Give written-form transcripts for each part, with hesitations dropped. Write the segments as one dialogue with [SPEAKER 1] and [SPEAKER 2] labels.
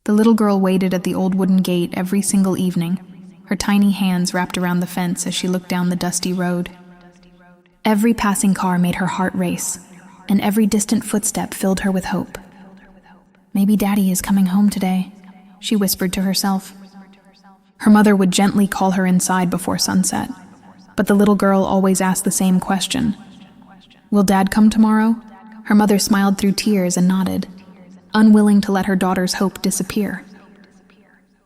[SPEAKER 1] The little girl waited at the old wooden gate every single evening, her tiny hands wrapped around the fence as she looked down the dusty road. Every passing car made her heart race, and every distant footstep filled her with hope. "Maybe Daddy is coming home today," she whispered to herself. Her mother would gently call her inside before sunset, but the little girl always asked the same question. "Will Dad come tomorrow?" Her mother smiled through tears and nodded, unwilling to let her daughter's hope disappear.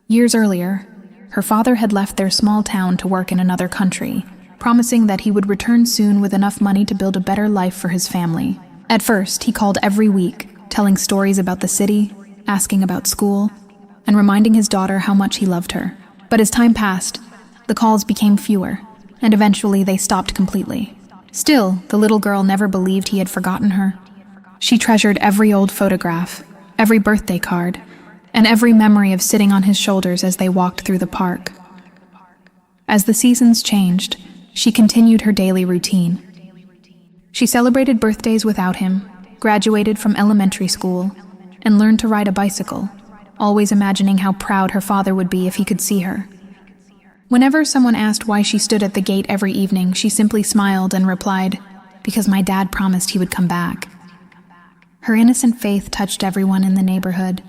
[SPEAKER 1] Years earlier, her father had left their small town to work in another country, promising that he would return soon with enough money to build a better life for his family. At first, he called every week, telling stories about the city, asking about school, and reminding his daughter how much he loved her. But as time passed, the calls became fewer, and eventually they stopped completely. Still, the little girl never believed he had forgotten her. She treasured every old photograph, every birthday card, and every memory of sitting on his shoulders as they walked through the park. As the seasons changed, she continued her daily routine. She celebrated birthdays without him, graduated from elementary school, and learned to ride a bicycle, always imagining how proud her father would be if he could see her. Whenever someone asked why she stood at the gate every evening, she simply smiled and replied, "Because my dad promised he would come back." Her innocent faith touched everyone in the neighborhood,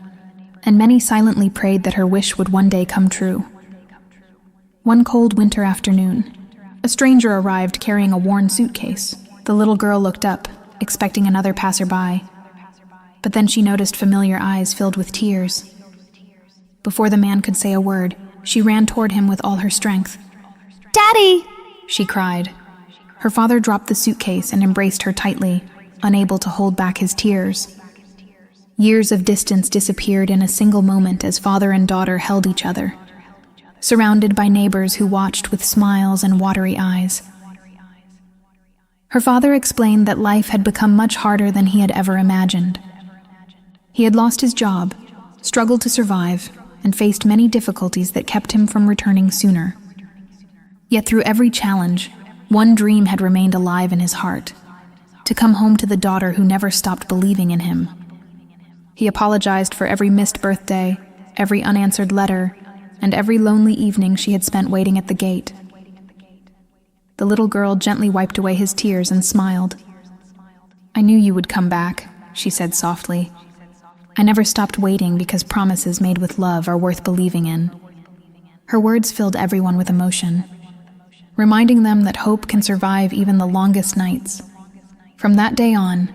[SPEAKER 1] and many silently prayed that her wish would one day come true. One cold winter afternoon, a stranger arrived carrying a worn suitcase. The little girl looked up, expecting another passerby, but then she noticed familiar eyes filled with tears. Before the man could say a word, she ran toward him with all her strength.
[SPEAKER 2] "Daddy!"
[SPEAKER 1] she cried. Her father dropped the suitcase and embraced her tightly, unable to hold back his tears. Years of distance disappeared in a single moment as father and daughter held each other, surrounded by neighbors who watched with smiles and watery eyes. Her father explained that life had become much harder than he had ever imagined. He had lost his job, struggled to survive, and faced many difficulties that kept him from returning sooner. Yet through every challenge, one dream had remained alive in his heart: to come home to the daughter who never stopped believing in him. He apologized for every missed birthday, every unanswered letter, and every lonely evening she had spent waiting at the gate. The little girl gently wiped away his tears and smiled. "I knew you would come back," she said softly. "I never stopped waiting because promises made with love are worth believing in." Her words filled everyone with emotion, reminding them that hope can survive even the longest nights. From that day on,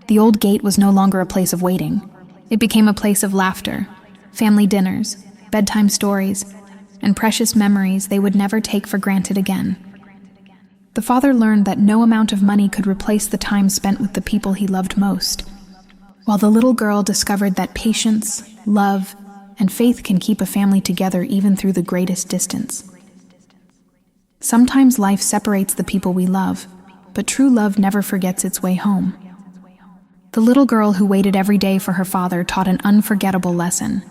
[SPEAKER 1] the old gate was no longer a place of waiting. It became a place of laughter, family dinners, bedtime stories, and precious memories they would never take for granted again. The father learned that no amount of money could replace the time spent with the people he loved most, while the little girl discovered that patience, love, and faith can keep a family together even through the greatest distance. Sometimes life separates the people we love, but true love never forgets its way home. The little girl who waited every day for her father taught an unforgettable lesson.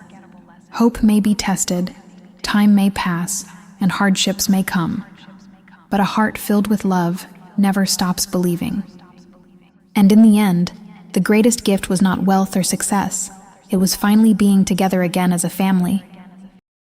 [SPEAKER 1] Hope may be tested, time may pass, and hardships may come, but a heart filled with love never stops believing. And in the end, the greatest gift was not wealth or success. It was finally being together again as a family,